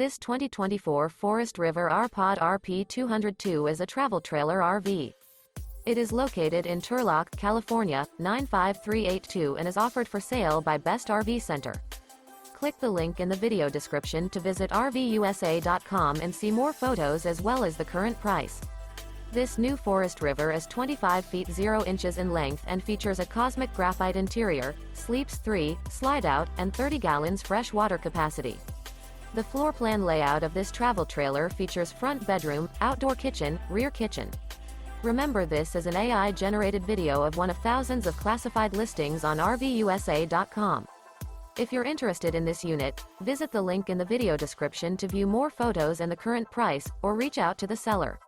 This 2024 Forest River R-Pod RP202 is a travel trailer RV. It is located in Turlock, California, 95382 and is offered for sale by Best RV Center. Click the link in the video description to visit RVUSA.com and see more photos as well as the current price. This new Forest River is 25 feet 0 inches in length and features a Cosmic Graphite interior, sleeps 3, Slideout, and 30 gallons fresh water capacity. The floor plan layout of this travel trailer features front bedroom, outdoor kitchen, rear kitchen. Remember, this is an AI-generated video of one of thousands of classified listings on RVUSA.com. If you're interested in this unit, visit the link in the video description to view more photos and the current price, or reach out to the seller.